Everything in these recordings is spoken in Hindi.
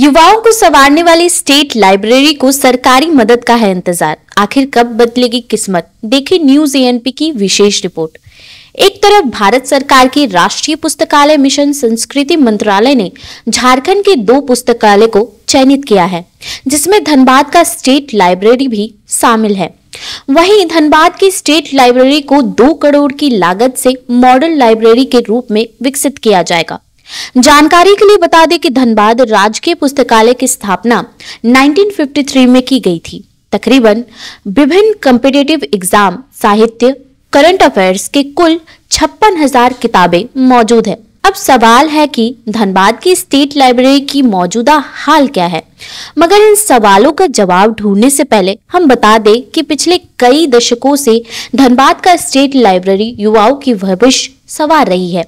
युवाओं को संवारने वाली स्टेट लाइब्रेरी को सरकारी मदद का है इंतजार। आखिर कब बदलेगी किस्मत? देखिए न्यूज एएनपी की विशेष रिपोर्ट। एक तरफ भारत सरकार की राष्ट्रीय पुस्तकालय मिशन संस्कृति मंत्रालय ने झारखंड के 2 पुस्तकालय को चयनित किया है, जिसमें धनबाद का स्टेट लाइब्रेरी भी शामिल है। वहीं धनबाद की स्टेट लाइब्रेरी को 2 करोड़ की लागत से मॉडल लाइब्रेरी के रूप में विकसित किया जाएगा। जानकारी के लिए बता दें कि धनबाद राजकीय पुस्तकालय की स्थापना 1953 में की गई थी। तकरीबन विभिन्न कॉम्पिटिटिव एग्जाम, साहित्य, करंट अफेयर्स के कुल 56,000 किताबें मौजूद है। अब सवाल है कि धनबाद की स्टेट लाइब्रेरी की मौजूदा हाल क्या है, मगर इन सवालों का जवाब ढूंढने से पहले हम बता दें कि पिछले कई दशकों से धनबाद का स्टेट लाइब्रेरी युवाओं की भविष्य संवार रही है।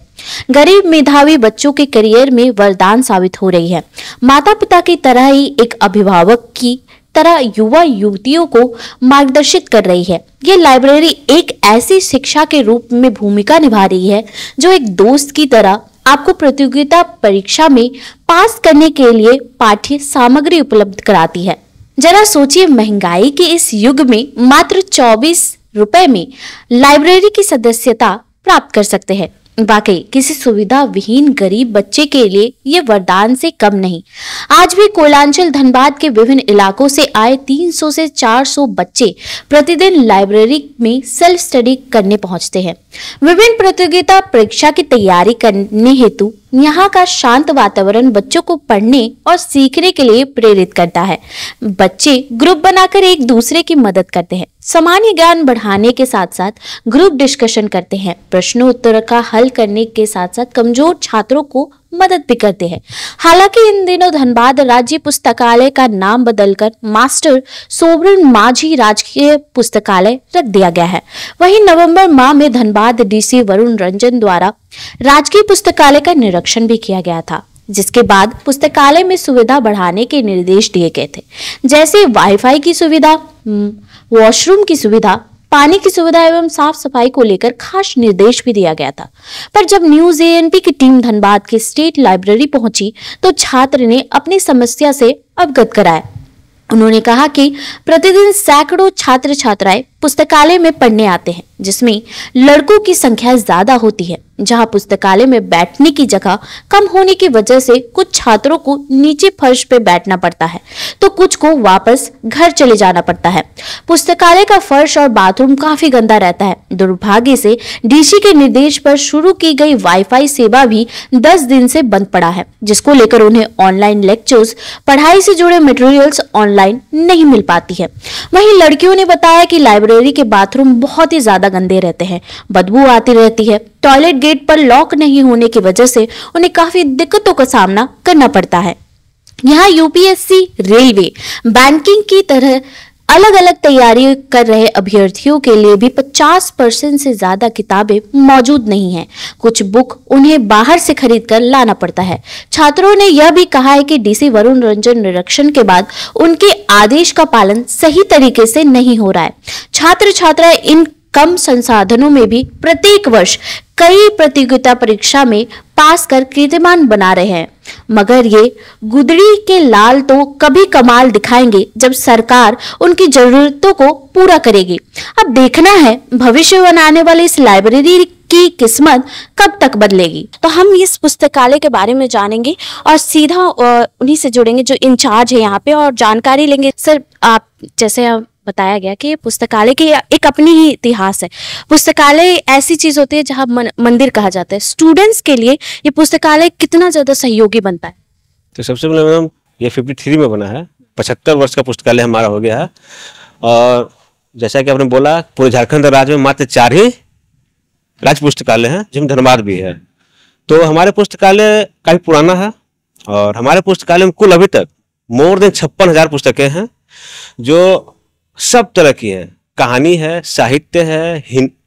गरीब मेधावी बच्चों के करियर में वरदान साबित हो रही है। माता पिता की तरह ही एक अभिभावक की तरह युवा युवतियों को मार्गदर्शित कर रही है। ये लाइब्रेरी एक ऐसी शिक्षा के रूप में भूमिका निभा रही है जो एक दोस्त की तरह आपको प्रतियोगिता परीक्षा में पास करने के लिए पाठ्य सामग्री उपलब्ध कराती है। जरा सोचिए, महंगाई के इस युग में मात्र 24 रुपए में लाइब्रेरी की सदस्यता प्राप्त कर सकते हैं। वाकई किसी सुविधा विहीन गरीब बच्चे के लिए ये वरदान से कम नहीं। आज भी कोयलांचल धनबाद के विभिन्न इलाकों से आए 300 से 400 बच्चे प्रतिदिन लाइब्रेरी में सेल्फ स्टडी करने पहुंचते हैं। विभिन्न प्रतियोगिता परीक्षा की तैयारी करने हेतु यहाँ का शांत वातावरण बच्चों को पढ़ने और सीखने के लिए प्रेरित करता है। बच्चे ग्रुप बनाकर एक दूसरे की मदद करते हैं, सामान्य ज्ञान बढ़ाने के साथ साथ ग्रुप डिस्कशन करते हैं, प्रश्नोत्तर का हल करने के साथ साथ कमजोर छात्रों को मदद भी करते हैं। हालांकि इन दिनों धनबाद राज्य पुस्तकालय का नाम बदलकर मास्टर सोबरन माझी राजकीय पुस्तकालय रख दिया गया है। वहीं नवंबर माह में धनबाद डीसी वरुण रंजन द्वारा राजकीय पुस्तकालय का निरीक्षण भी किया गया था, जिसके बाद पुस्तकालय में सुविधा बढ़ाने के निर्देश दिए गए थे, जैसे वाईफाई की सुविधा, वॉशरूम की सुविधा, पानी की सुविधा एवं साफ सफाई को लेकर खास निर्देश भी दिया गया था। पर जब न्यूज एएनपी की टीम धनबाद की स्टेट लाइब्रेरी पहुंची तो छात्र ने अपनी समस्या से अवगत कराया। उन्होंने कहा कि प्रतिदिन सैकड़ों छात्र छात्राएं पुस्तकालय में पढ़ने आते हैं, जिसमें लड़कों की संख्या ज्यादा होती है। जहां पुस्तकालय में बैठने की जगह कम होने की वजह से कुछ छात्रों को नीचे फर्श पे बैठना पड़ता है तो कुछ को वापस घर चले जाना पड़ता है। पुस्तकालय का फर्श और बाथरूम काफी गंदा रहता है। दुर्भाग्य से डीसी के निर्देश पर शुरू की गई वाईफाई सेवा भी 10 दिन से बंद पड़ा है, जिसको लेकर उन्हें ऑनलाइन लेक्चर्स, पढ़ाई से जुड़े मटेरियल्स ऑनलाइन नहीं मिल पाती है। वहीं लड़कियों ने बताया कि लाइब्रेरी के बाथरूम बहुत ही ज्यादा गंदे रहते हैं, बदबू आती रहती है। टॉयलेट गेट पर लॉक नहीं होने की वजह से उन्हें काफी दिक्कतों का सामना करना पड़ता है। यहाँ यूपीएससी, रेलवे, बैंकिंग की तरह अलग अलग तैयारी कर रहे अभ्यर्थियों के लिए भी 50% से ज्यादा किताबें मौजूद नहीं हैं। कुछ बुक उन्हें बाहर से खरीद कर लाना पड़ता है। छात्रों ने यह भी कहा है कि डीसी वरुण रंजन निरीक्षण के बाद उनके आदेश का पालन सही तरीके से नहीं हो रहा है। छात्र छात्राएं इन कम संसाधनों में भी प्रत्येक वर्ष कई प्रतियोगिता परीक्षा में पास कर कीर्तिमान बना रहे हैं, मगर ये गुदड़ी के लाल तो कभी कमाल दिखाएंगे जब सरकार उनकी जरूरतों को पूरा करेगी। अब देखना है भविष्य बनाने वाली इस लाइब्रेरी की किस्मत कब तक बदलेगी। तो हम इस पुस्तकालय के बारे में जानेंगे और सीधा उन्हीं से जुड़ेंगे जो इंचार्ज है यहाँ पे और जानकारी लेंगे। सर, आप जैसे बताया गया कि पुस्तकालय की एक अपनी ही इतिहास है। पुस्तकालय ऐसी चीज होती है जहां मंदिर कहा जाता है। स्टूडेंट्स के लिए ये पुस्तकालय कितना ज्यादा सहयोगी बनता है? तो सबसे पहले मैडम, ये 53 में बना है। 75 वर्ष का पुस्तकालय हमारा हो गया है। और जैसा कि आपने बोला, पूरे झारखंड राज्य में मात्र 4 ही राज्य पुस्तकालय हैं, जिसमें धनबाद भी है। तो हमारे पुस्तकालय काफी पुराना है और हमारे पुस्तकालय में कुल अभी तक मोर देन 56,000 पुस्तकें हैं, जो सब तरह की है। कहानी है, साहित्य है,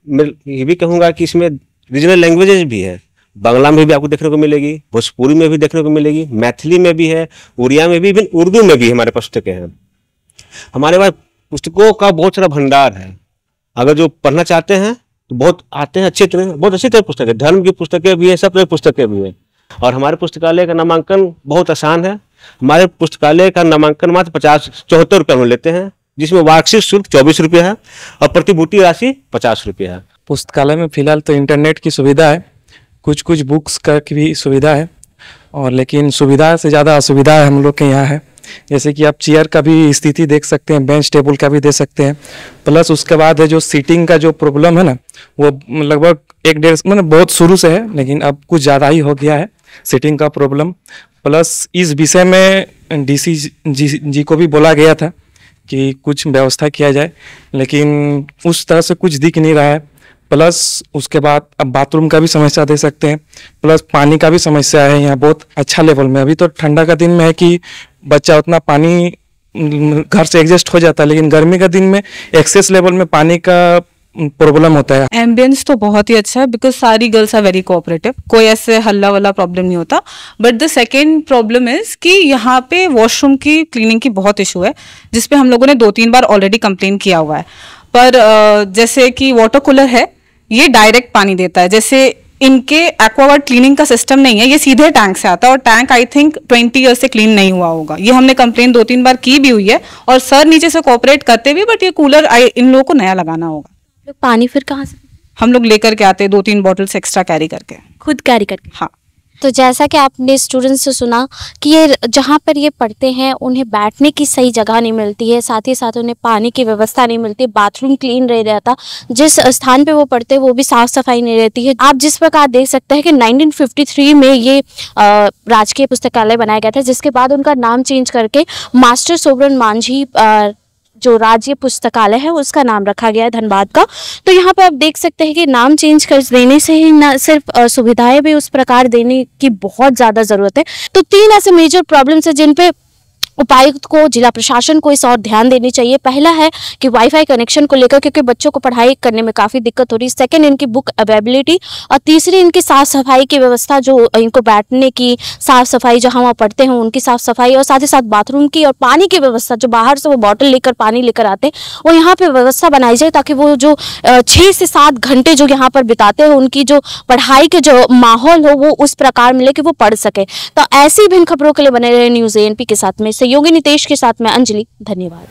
मैं ये भी कहूँगा कि इसमें रीजनल लैंग्वेजेस भी है। बांग्ला में भी आपको देखने को मिलेगी, भोजपुरी में भी देखने को मिलेगी, मैथिली में भी है, उड़िया में भी, इवन उर्दू में भी हमारे पास पुस्तकें हैं। हमारे पास पुस्तकों का बहुत सारा भंडार है। अगर जो पढ़ना चाहते हैं तो बहुत आते हैं, बहुत अच्छी तरह पुस्तकें, धर्म की पुस्तकें भी है, सब तरह की पुस्तकें भी है। और हमारे पुस्तकालय का नामांकन बहुत आसान है। हमारे पुस्तकालय का नामांकन मात्र 74 रुपये हम लेते हैं, जिसमें वार्षिक शुल्क 24 रुपये है और प्रतिभूति राशि 50 रुपये है। पुस्तकालय में फिलहाल तो इंटरनेट की सुविधा है, कुछ बुक्स का की भी सुविधा है, और लेकिन सुविधा से ज़्यादा असुविधा है हम लोग के यहाँ है। जैसे कि आप चेयर का भी स्थिति देख सकते हैं, बेंच टेबल का भी देख सकते हैं, प्लस उसके बाद है जो सीटिंग का जो प्रॉब्लम है ना, वो लगभग 1-1.5 मतलब बहुत शुरू से है, लेकिन अब कुछ ज़्यादा ही हो गया है सीटिंग का प्रॉब्लम। प्लस इस विषय में डीसी जी को भी बोला गया था कि कुछ व्यवस्था किया जाए, लेकिन उस तरह से कुछ दिख नहीं रहा है। प्लस उसके बाद अब बाथरूम का भी समस्या दे सकते हैं, प्लस पानी का भी समस्या है यहाँ बहुत अच्छा लेवल में। अभी तो ठंडा का दिन में है कि बच्चा उतना पानी घर से एडजस्ट हो जाता है, लेकिन गर्मी का दिन में एक्सेस लेवल में पानी का प्रॉब्लम होता है। एम्बियंस तो बहुत ही अच्छा है, बिकॉज सारी गर्ल्स आर वेरी कोऑपरेटिव, कोई ऐसे हल्ला वाला प्रॉब्लम नहीं होता। But the second problem is कि यहाँ पे वॉशरूम की क्लीनिंग की बहुत इशू है, जिसपे हम लोगों ने 2-3 बार ऑलरेडी कंप्लेन किया हुआ है। पर जैसे कि वाटर कूलर है, ये डायरेक्ट पानी देता है, जैसे इनके एक्वागार्ड क्लीनिंग का सिस्टम नहीं है, ये सीधे टैंक से आता है, और टैंक आई थिंक 20 ईयर से क्लीन नहीं हुआ होगा। ये हमने कंप्लेन 2-3 बार की भी हुई है, और सर नीचे से कोऑपरेट करते भी, बट ये कूलर इन लोगों को नया लगाना होगा। लोग पानी फिर कहाँ से? हम लोग लेकर के आते हैं 2-3 बॉटल्स एक्स्ट्रा कैरी करके, खुद कैरी करके। हाँ। तो जैसा कि आपने स्टूडेंट्स से सुना कि ये जहाँ पर ये पढ़ते हैं उन्हें बैठने की सही जगह नहीं मिलती है, साथ ही साथ उन्हें पानी की व्यवस्था नहीं मिलती, बाथरूम क्लीन नहीं रहता, जिस स्थान पे वो पढ़ते हैं वो भी साफ सफाई नहीं रहती है। आप जिस प्रकार देख सकते हैं कि 1953 में ये राजकीय पुस्तकालय बनाया गया था, जिसके बाद उनका नाम चेंज करके मास्टर सोबरन मांझी जो राज्य पुस्तकालय है उसका नाम रखा गया है, धनबाद का। तो यहाँ पे आप देख सकते हैं कि नाम चेंज कर देने से ही न सिर्फ सुविधाएं भी उस प्रकार देने की बहुत ज़्यादा ज़रूरत है। तो 3 ऐसे मेजर प्रॉब्लम्स है जिन पे उपायुक्त को, जिला प्रशासन को इस और ध्यान देनी चाहिए। पहला है कि वाईफाई कनेक्शन को लेकर, क्योंकि बच्चों को पढ़ाई करने में काफ़ी दिक्कत हो रही है। सेकंड, इनकी बुक अवेलेबिलिटी, और तीसरी इनकी साफ़ सफाई की व्यवस्था, जो इनको बैठने की साफ़ सफाई, जहाँ वहाँ पढ़ते हैं उनकी साफ़ सफाई, और साथ ही साथ बाथरूम की और पानी की व्यवस्था, जो बाहर से वो बॉटल लेकर पानी लेकर आते हैं वो यहाँ पर व्यवस्था बनाई जाए, ताकि वो जो 6 से 7 घंटे जो यहाँ पर बिताते हैं उनकी जो पढ़ाई के जो माहौल हो वो उस प्रकार मिले कि वो पढ़ सके। तो ऐसी भिन्न खबरों के लिए बने रहे न्यूज़ ANP के साथ में। सहयोगी नितेश के साथ में अंजलि, धन्यवाद।